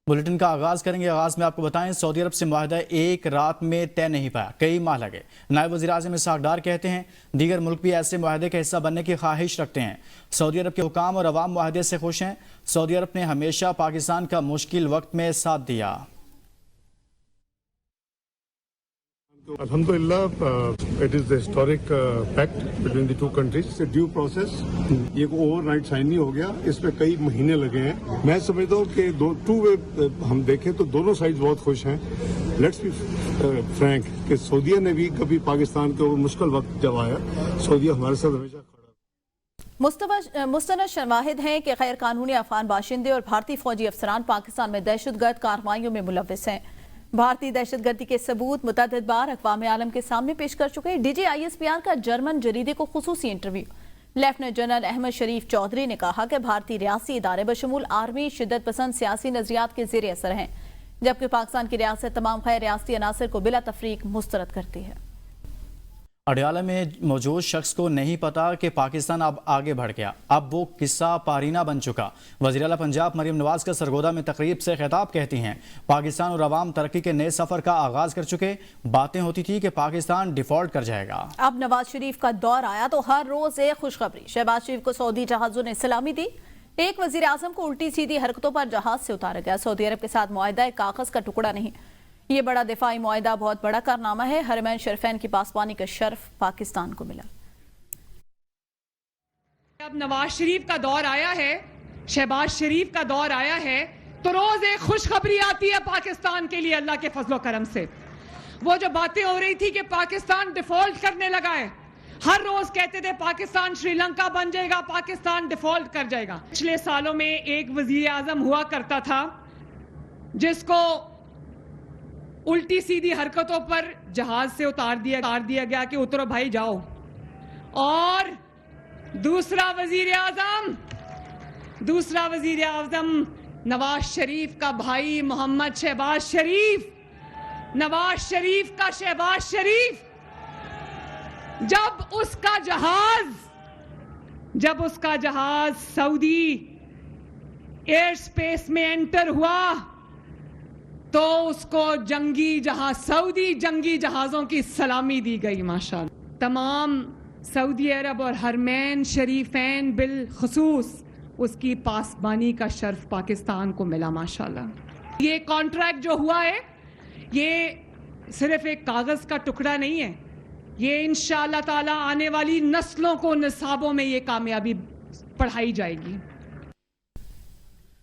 Bulletin کا آغاز کریں گے۔ آغاز میں آپ کو بتائیں سعودی عرب سے معاہدہ ایک رات میں طے نہیں پایا، کئی ماہ لگے۔ نائب وزیر اعظم اسحاق ڈار کہتے ہیں دیگر ملک بھی ایسے معاہدے کا حصہ بننے کی خواہش رکھتے ہیں۔ سعودی عرب کے حکام اور عوام معاہدے سے خوش ہیں۔ سعودی عرب نے ہمیشہ پاکستان کا مشکل وقت میں ساتھ دیا۔ Alhamdulillah, it is the historic pact between the two countries. It's a due process. یہ overnight sign نہیں ہو گیا، اس میں کئی مہینے لگے ہیں۔ میں سمجھتا ہوں کہ ٹو وے ہم دیکھیں تو دونوں سائڈز بہت خوش ہیں۔ لیٹس بی فرینک کہ سعودیہ نے بھی کبھی پاکستان کے مشکل وقت جب آیا، سعودیہ ہمارے ساتھ ہمیشہ کھڑا۔ مستند شواہد ہیں کہ غیر قانونی افغان باشندے اور بھارتی فوجی افسران پاکستان میں دہشت گرد کارروائیوں میں ملوث ہیں۔ بھارتی دہشت گردی کے ثبوت متعدد بار اقوام عالم کے سامنے پیش کر چکے۔ D G I S P R کا جرمن جریدے کو خصوصی interview. Lieutenant general Ahmed Sharif Chaudhry نے کہا کہ بھارتی ریاستی ادارے بشمول آرمی شدت پسند سیاسی نظریات کے زیر اثر ہیں، جبکہ پاکستان کی ریاست تمام غیر ریاستی عناصر کو بلا تفریق مسترد کرتی ہے۔ اڈیالہ میں موجود شخص کو نہیں پتا کہ پاکستان اب آگے بڑھ گیا، اب وہ قصہ پارینہ بن چکا۔ وزیر اعلیٰ پنجاب مریم نواز کا سرگودا میں تقریب سے خطاب کہتی ہیں پاکستان اور عوام ترقی کے نئے سفر کا آغاز کر چکے، باتیں ہوتی تھی کہ پاکستان ڈیفالٹ کر جائے گا۔ اب نواز شریف کا دور آیا تو ہر روز ایک خوشخبری۔ شہباز شریف کو سعودی جہازوں نے سلامی دی، ایک وزیر اعظم کو الٹی سیدھی حرکتوں پر جہاز سے اتارا گیا۔ سعودی عرب کے ساتھ معاہدہ ایک کاغذ کا ٹکڑا نہیں، یہ بڑا دفاعی معاہدہ بہت بڑا کارنامہ ہے۔ حرمین شریفین کی پاسبانی کا شرف پاکستان کو ملا۔ اب نواز شریف کا دور آیا ہے، شہباز شریف کا دور آیا ہے تو روز ایک خوشخبری آتی ہے پاکستان کے لیے اللہ کے فضل و کرم سے۔ وہ جو باتیں ہو رہی تھی کہ پاکستان ڈیفالٹ کرنے لگا ہے، ہر روز کہتے تھے پاکستان شری لنکا بن جائے گا، پاکستان ڈیفالٹ کر جائے گا۔ پچھلے سالوں میں ایک وزیر اعظم ہوا کرتا تھا جس کو الٹی سیدھی حرکتوں پر جہاز سے اتار دیا گیا کہ اترو بھائی جاؤ، اور دوسرا وزیر اعظم نواز شریف کا بھائی محمد شہباز شریف، نواز شریف کا شہباز شریف، جب اس کا جہاز سعودی ایئر سپیس میں انٹر ہوا تو اس کو سعودی جنگی جہازوں کی سلامی دی گئی۔ ماشاءاللہ تمام سعودی عرب اور حرمین شریفین بالخصوص اس کی پاسبانی کا شرف پاکستان کو ملا۔ ماشاءاللہ یہ کانٹریکٹ جو ہوا ہے یہ صرف ایک کاغذ کا ٹکڑا نہیں ہے، یہ انشاءاللہ تعالی آنے والی نسلوں کو نصابوں میں یہ کامیابی پڑھائی جائے گی۔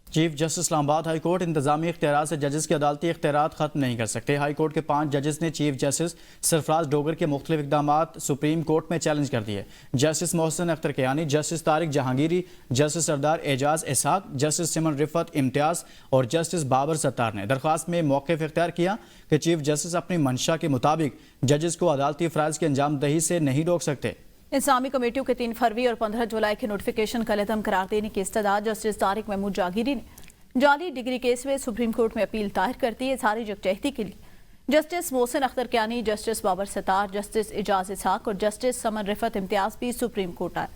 چیف جسٹس اسلام آباد ہائی کورٹ انتظامی اختیارات سے ججز کے عدالتی اختیارات ختم نہیں کر سکتے۔ ہائی کورٹ کے 5 ججز نے چیف جسٹس سرفراز ڈوگر کے مختلف اقدامات سپریم کورٹ میں چیلنج کر دیے۔ Justice Mohsin Akhtar Kayani, justice Tariq Jahangiri, justice سردار اعجاز اسحاق، جسٹس سمن رفت امتیاز اور جسٹس بابر ستار نے درخواست میں موقف اختیار کیا کہ چیف جسٹس اپنی منشا کے مطابق ججز کو عدالتی فرائض کی انجام دہی سے نہیں روک سکتے۔ اسلامی کمیٹیوں کے 3 فروری اور 15 جولائی کے نوٹیفیکیشن کا لدم قرار دینے کی استدعا جسٹس طارق محمود جہانگیری نے جعلی ڈگری کیس میں سپریم کورٹ میں اپیل دائر کرتی ہے۔ ساری یکجہتی کے لیے جسٹس محسن اختر کیانی، جسٹس بابر ستار، جسٹس اعجاز اسحاق اور جسٹس سمن رفت امتیاز بھی سپریم کورٹ آئے۔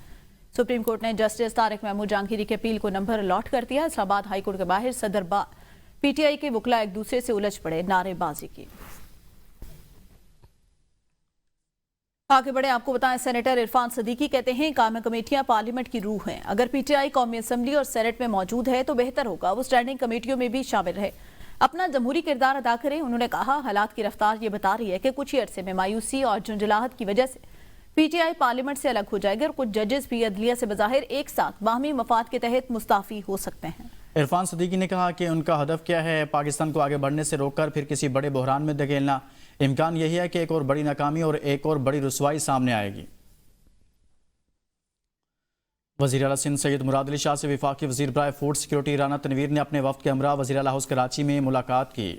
سپریم کورٹ نے جسٹس طارق محمود جہانگیری کے اپیل کو نمبر الاٹ کر دیا۔ اسلام آباد ہائی کورٹ کے باہر صدر پی ٹی آئی کے وکلاء ایک دوسرے سے الجھ پڑے، نعرے بازی کی۔ آگے بڑھیں، آپ کو بتائیں سینیٹر عرفان صدیقی کہتے ہیں قائمہ کمیٹیاں پارلیمنٹ کی روح ہیں، اگر پی ٹی آئی قومی اسمبلی اور سینٹ میں موجود ہے تو بہتر ہوگا وہ اسٹینڈنگ کمیٹیوں میں بھی شامل رہے، اپنا جمہوری کردار ادا کریں۔ انہوں نے کہا حالات کی رفتار یہ بتا رہی ہے کہ کچھ ہی عرصے میں مایوسی اور جھنجھلاہٹ کی وجہ سے پی ٹی آئی پارلیمنٹ سے الگ ہو جائے گا اور کچھ ججز بھی عدلیہ سے بظاہر ایک ساتھ باہمی مفاد کے تحت مستعفی ہو سکتے ہیں۔ عرفان صدیقی نے کہا کہ ان کا ہدف کیا ہے، پاکستان کو آگے بڑھنے سے روک کر پھر کسی بڑے بحران میں دھکیلنا۔ امکان یہی ہے کہ ایک اور بڑی ناکامی اور ایک اور بڑی رسوائی سامنے آئے گی۔ وزیر اعلیٰ سندھ سید مراد علی شاہ سے وفاقی وزیر برائے فوڈ سیکیورٹی رانا تنویر نے اپنے وفد کے ہمراہ وزیر اعلیٰ ہاؤس کراچی میں ملاقات کی۔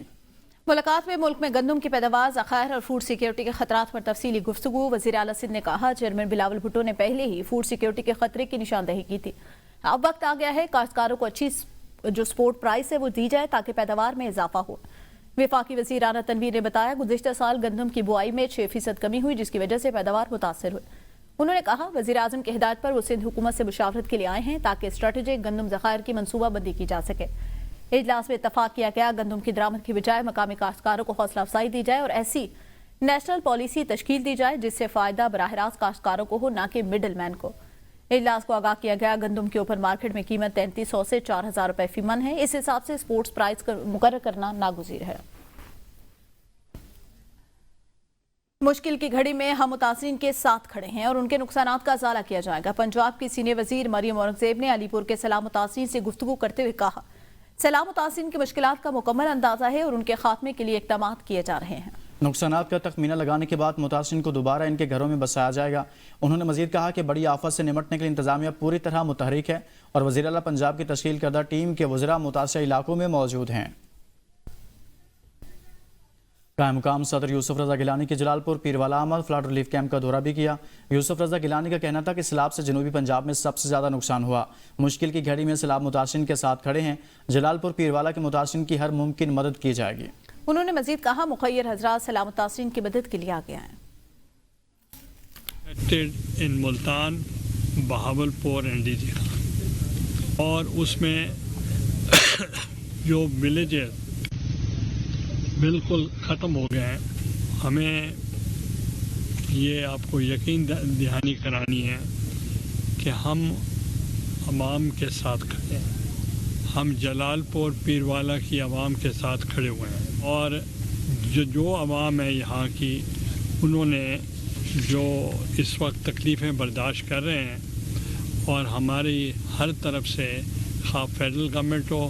ملاقات میں ملک میں گندم کی پیداوار، ذخائر اور فوڈ سیکیورٹی کے خطرات پر تفصیلی گفتگو۔ وزیر اعلیٰ سندھ نے کہا چیئرمین بلاول بھٹو نے پہلے ہی فوڈ سیکیورٹی کے خطرے کی نشاندہی کی تھی، اب وقت آ گیا ہے کاشتکاروں کو اچھی جو سپورٹ پرائس ہے وہ دی جائے تاکہ پیداوار میں اضافہ ہو۔ وفاقی وزیر رانا تنویر نے بتایا گزشتہ سال گندم کی بوائی میں 6% کمی ہوئی جس کی وجہ سے پیداوار متاثر ہوئی۔ انہوں نے کہا وزیر اعظم کی ہدایت پر وہ سندھ حکومت سے مشاورت کے لیے آئے ہیں تاکہ اسٹریٹجک گندم ذخائر کی منصوبہ بندی کی جا سکے۔ اجلاس میں اتفاق کیا گیا گندم کی درآمد کی بجائے مقامی کاشتکاروں کو حوصلہ افزائی دی جائے اور ایسی نیشنل پالیسی تشکیل دی جائے جس سے فائدہ براہ راست کاشتکاروں کو ہو نہ کہ مڈل مین کو۔ اجلاس کو آگاہ کیا گیا گندم کی اوپن مارکیٹ میں قیمت 3300 سے 4000 روپے فی من ہے، اس حساب سے سپورٹس پرائز مقرر کرنا ناگزیر ہے۔ مشکل کی گھڑی میں ہم متاثرین کے ساتھ کھڑے ہیں اور ان کے نقصانات کا ازالہ کیا جائے گا۔ پنجاب کی سینئر وزیر مریم اورنگزیب نے علی پور کے سیلاب متاثرین سے گفتگو کرتے ہوئے کہا سیلاب متاثرین کی مشکلات کا مکمل اندازہ ہے اور ان کے خاتمے کے لیے اقدامات کیے جا رہے ہیں۔ نقصانات کا تخمینہ لگانے کے بعد متاثرین کو دوبارہ ان کے گھروں میں بسایا جائے گا۔ انہوں نے مزید کہا کہ بڑی آفت سے نمٹنے کے لیے انتظامیہ پوری طرح متحرک ہے اور وزیر اعلیٰ پنجاب کی تشکیل کردہ ٹیم کے وزراء متاثرہ علاقوں میں موجود ہیں۔ قائم مقام صدر یوسف رضا گیلانی کی جلال پور پیروالا آمد، فلڈ ریلیف کیمپ کا دورہ بھی کیا۔ یوسف رضا گیلانی کا کہنا تھا کہ سیلاب سے جنوبی پنجاب میں سب سے زیادہ نقصان ہوا، مشکل کی گھڑی میں سیلاب متاثرین کے ساتھ کھڑے ہیں، جلال پور پیروالا کے متاثرین کی ہر ممکن مدد کی جائے گی۔ انہوں نے مزید کہا مخیر حضرات سیلاب متاثرین کی مدد کے لیے آگے آئیں۔ ان Multan, Bahawalpur and D G Khan, اور اس میں جو ولیجز بالکل ختم ہو گئے ہیں، ہمیں یہ آپ کو یقین دہانی کرانی ہے کہ ہم عوام کے ساتھ کھڑے ہیں، ہم جلال پور پیروالا کی عوام کے ساتھ کھڑے ہوئے ہیں، اور جو عوام ہے یہاں کی، انہوں نے جو اس وقت تکلیفیں برداشت کر رہے ہیں، اور ہماری ہر طرف سے خواہ فیڈرل گورنمنٹ ہو،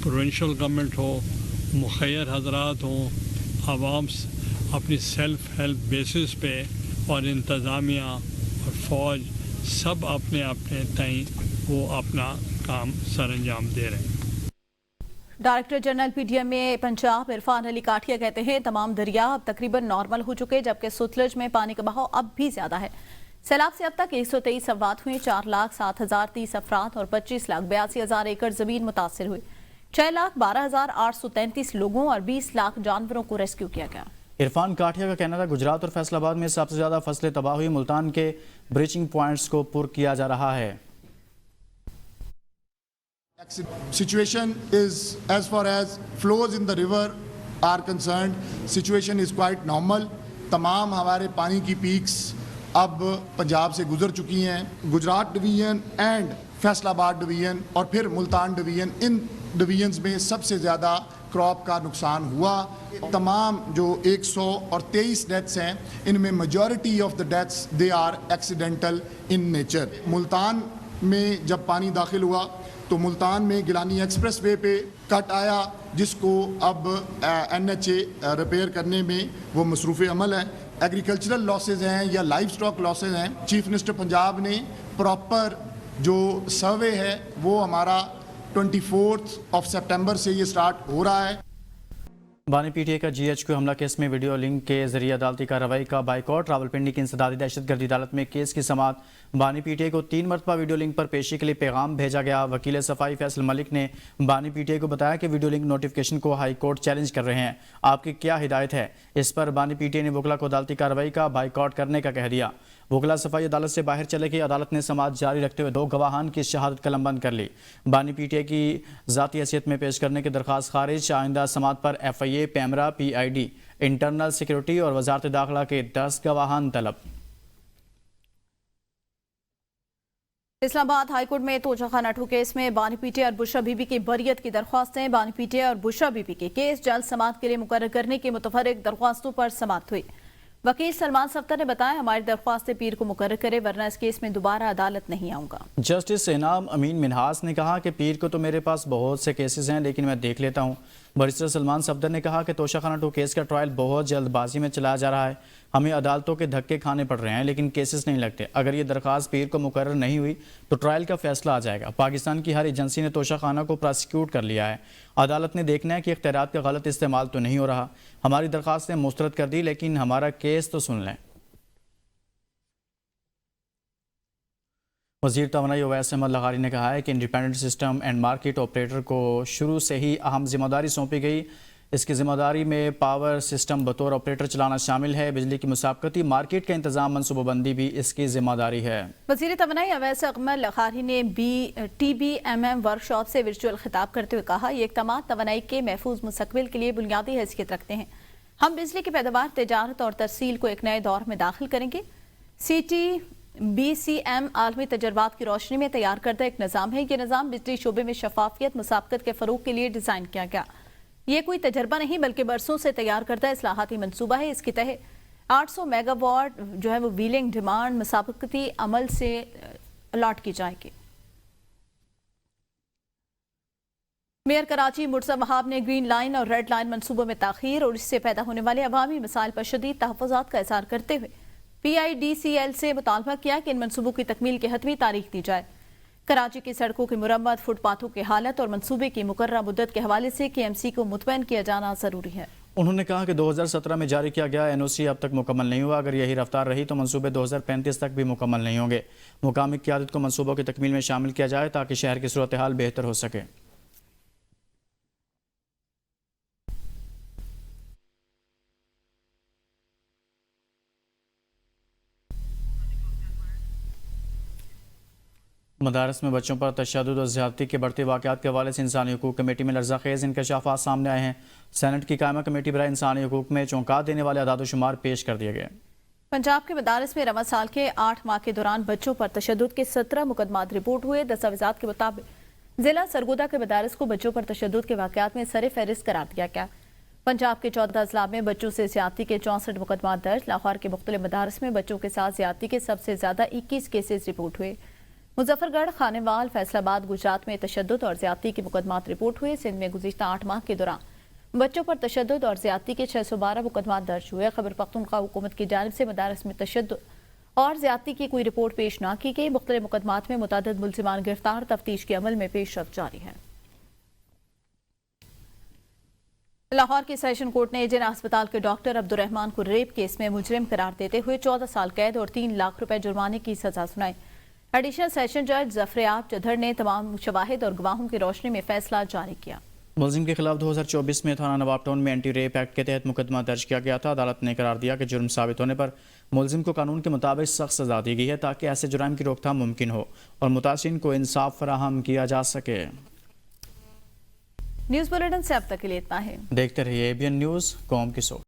پروونشل گورنمنٹ ہو، مخیر حضرات ہوں، عوام اپنی سیلف ہیلپ بیسس پہ، اور انتظامیہ اور فوج سب اپنے اپنے تئیں وہ اپنا کام سر انجام دے رہے ہیں۔ Director general P D M A Punjab Irfan Ali Kathia کہتے ہیں تمام دریا اب تقریباً نارمل ہو چکے، جبکہ ستلج میں پانی کا بہاؤ اب بھی زیادہ ہے۔ سیلاب سے اب تک 123 اموات ہوئے، 4,07,030 افراد اور 25,82,000 ایکڑ زمین متاثر ہوئی، 6,12,833 لوگوں اور 20 لاکھ جانوروں کو ریسکیو کیا گیا۔ عرفان کاٹھیا کا کہنا تھا گجرات اور فیصل آباد میں سب سے زیادہ فصلیں تباہ ہوئی، ملتان کے بریچنگ پوائنٹس کو پر کیا جا رہا ہے۔ Situation is, as far as flows in the river are concerned, situation is quite normal. تمام ہمارے پانی کی پیکس اب پنجاب سے گزر چکی ہیں۔ گجرات ڈویژن اینڈ فیصل آباد ڈویژن اور پھر ملتان ڈویژن، ان ڈویژنز میں سب سے زیادہ کراپ کا نقصان ہوا۔ تمام جو 123 ڈیتھس ہیں، ان میں majority of the deaths they are accidental in nature. Multan میں جب پانی داخل ہوا تو ملتان میں گیلانی ایکسپریس وے پہ کٹ آیا، جس کو اب NHA ریپیئر کرنے میں وہ مصروف عمل ہے۔ ایگریکلچرل لاسز ہیں یا لائف سٹاک لاسز ہیں، چیف منسٹر پنجاب نے پراپر جو سروے ہے وہ ہمارا 24 سپٹمبر سے یہ سٹارٹ ہو رہا ہے۔ بانی پی ٹی اے کا جی ایچ کیو حملہ کیس میں ویڈیو لنک کے ذریعے عدالتی کارروائی کا بائیکاٹ، راولپنڈی کی انسدادی دہشت گردی عدالت میں کیس کی سماعت۔ بانی پی ٹی اے کو 3 مرتبہ ویڈیو لنک پر پیشی کے لیے پیغام بھیجا گیا۔ وکیل صفائی فیصل ملک نے بانی پی ٹی اے کو بتایا کہ ویڈیو لنک نوٹیفیکیشن کو ہائی کورٹ چیلنج کر رہے ہیں، آپ کی کیا ہدایت ہے؟ اس پر بانی پی ٹی اے نے وکلا کو عدالتی کارروائی کا بائیکاٹ کرنے کا کہہ دیا۔ وکلا صفائی عدالت سے باہر چلے گئے، عدالت نے سماعت جاری رکھتے ہوئے 2 گواہان کی شہادت قلم بند کر لی۔ بانی پی ٹی اے کی ذاتی حیثیت میں پیش کرنے کی درخواست خارج، آئندہ سماعت پر F I A, PEMRA, P I D, internal security اور وزارت داخلہ کے 10 گواہان طلب۔ اسلام آباد ہائی کورٹ میں توجہ خانہ ٹو کیس میں بانی پی ٹی اے اور بشرا بی بی کی بریت کی درخواستیں۔ بانی پی ٹی اے اور بشرا بی بی کے کیس جلد سماعت کے لیے مقرر کرنے کی متفرق درخواستوں پر سماعت ہوئی۔ وکیل سلمان صفدر نے بتایا ہماری درخواست پیر کو مقرر کرے ورنہ اس کیس میں دوبارہ عدالت نہیں آؤں گا۔ جسٹس انعام امین منہاس نے کہا کہ پیر کو تو میرے پاس بہت سے کیسز ہیں لیکن میں دیکھ لیتا ہوں۔ بریسٹر سلمان صفدر نے کہا کہ توشہ خانہ 2 کیس کا ٹرائل بہت جلد بازی میں چلایا جا رہا ہے، ہمیں عدالتوں کے دھکے کھانے پڑ رہے ہیں لیکن کیسز نہیں لگتے۔ اگر یہ درخواست پیر کو مقرر نہیں ہوئی تو ٹرائل کا فیصلہ آ جائے گا۔ پاکستان کی ہر ایجنسی نے توشہ خانہ کو پراسیکیوٹ کر لیا ہے، عدالت نے دیکھنا ہے کہ اختیارات کا غلط استعمال تو نہیں ہو رہا۔ ہماری درخواستیں مسترد کر دی لیکن ہمارا کیس تو سن لیں۔ وزیر توانائی اویس احمد لغاری نے کہا ہے کہ independent system and market operator کو شروع سے ہی اہم ذمہ داری سونپی گئی اس کی ذمہ داری میں پاور سسٹم بطور آپریٹر چلانا شامل ہے. بجلی کی مسابقتی مارکیٹ کا انتظام منصوبہ بندی بھی اس کی ذمہ داری ہے. وزیر توانائی اویس اکمل لخاری نے TBMM ورکشاپ سے ورچوئل خطاب کرتے ہوئے کہا یہ اقدامات توانائی کے محفوظ مستقبل کے لیے بنیادی حیثیت رکھتے ہیں. ہم بجلی کی پیداوار، تجارت اور ترسیل کو ایک نئے دور میں داخل کریں گے. CTBCM عالمی تجربات کی روشنی میں تیار کردہ ایک نظام ہے. یہ نظام بجلی شعبے میں شفافیت، مسابقت کے فروغ کے لیے ڈیزائن کیا گیا. یہ کوئی تجربہ نہیں بلکہ برسوں سے تیار کردہ اصلاحاتی منصوبہ ہے. اس کے تحت 800 میگا واٹ وہ ویلنگ ڈیمانڈ مسابقتی عمل سے الاٹ کی جائے گی. میئر کراچی مرتضی وہاب نے گرین لائن اور ریڈ لائن منصوبوں میں تاخیر اور اس سے پیدا ہونے والے عوامی مسائل پر شدید تحفظات کا اظہار کرتے ہوئے PIDCL سے مطالبہ کیا کہ ان منصوبوں کی تکمیل کی حتمی تاریخ دی جائے. کراچی کی سڑکوں کی مرمت، فٹ پاتھوں کی حالت اور منصوبے کی مقررہ مدت کے حوالے سے KMC کو مطمئن کیا جانا ضروری ہے. انہوں نے کہا کہ 2017 میں جاری کیا گیا NOC اب تک مکمل نہیں ہوا. اگر یہی رفتار رہی تو منصوبے 2035 تک بھی مکمل نہیں ہوں گے. مقامی قیادت کو منصوبوں کی تکمیل میں شامل کیا جائے تاکہ شہر کی صورتحال بہتر ہو سکے. مدارس میں بچوں پر تشدد اور زیادتی کے بڑھتے واقعات کے حوالے سے انسانی حقوق کمیٹی میں لرزہ خیز انکشافات سامنے آئے ہیں. سینٹ کی قائمہ کمیٹی برائے انسانی حقوق میں چونکا دینے والے اعداد و شمار پیش کر دیے گئے. پنجاب کے مدارس میں رواں سال کے 8 ماہ کے دوران بچوں پر تشدد کے 17 مقدمات رپورٹ ہوئے. دستاویزات کے مطابق ضلع سرگودا کے مدارس کو بچوں پر تشدد کے واقعات میں سر فہرست قرار دیا گیا. پنجاب کے 14 اضلاع میں بچوں سے زیادتی کے 64 مقدمات درج. لاہور کے مختلف مدارس میں بچوں کے ساتھ زیادتی کے سب سے زیادہ 21 کیسز رپورٹ ہوئے. مظفر گڑھ، خانیوال، فیصل آباد، گجرات میں تشدد اور زیادتی کے مقدمات رپورٹ ہوئے. سندھ میں گزشتہ 8 ماہ کے دوران بچوں پر تشدد اور زیادتی کے 612 مقدمات درج ہوئے. خیبر پختونخوا حکومت کی جانب سے مدارس میں تشدد اور زیادتی کی کوئی رپورٹ پیش نہ کی گئی. مختلف مقدمات میں متعدد ملزمان گرفتار. تفتیش کے عمل میں پیش رفت جاری ہے. لاہور کی سیشن کورٹ نے جن ہسپتال کے ڈاکٹر عبد الرحمان کو ریپ کیس میں مجرم قرار دیتے ہوئے 14 سال قید اور 3 لاکھ روپے جرمانے کی سزا سنائی. ایڈیشنل سیشن جج ظفریاب چدھر نے تمام شواہد اور گواہوں کی روشنی میں فیصلہ جاری کیا. ملزم کے خلاف 2024 میں تھانہ نواب ٹاؤن میں اینٹی ریپ ایکٹ کے تحت مقدمہ درج کیا گیا تھا. عدالت نے قرار دیا کہ جرم ثابت ہونے پر ملزم کو قانون کے مطابق سخت سزا دی گئی ہے تاکہ ایسے جرائم کی روک تھام ممکن ہو اور متاثرین کو انصاف فراہم کیا جا سکے. نیوز بلیٹن سے اب تک کے لیے اتنا ہے. دیکھتے رہیے ABN نیوز، قوم کی سوچ.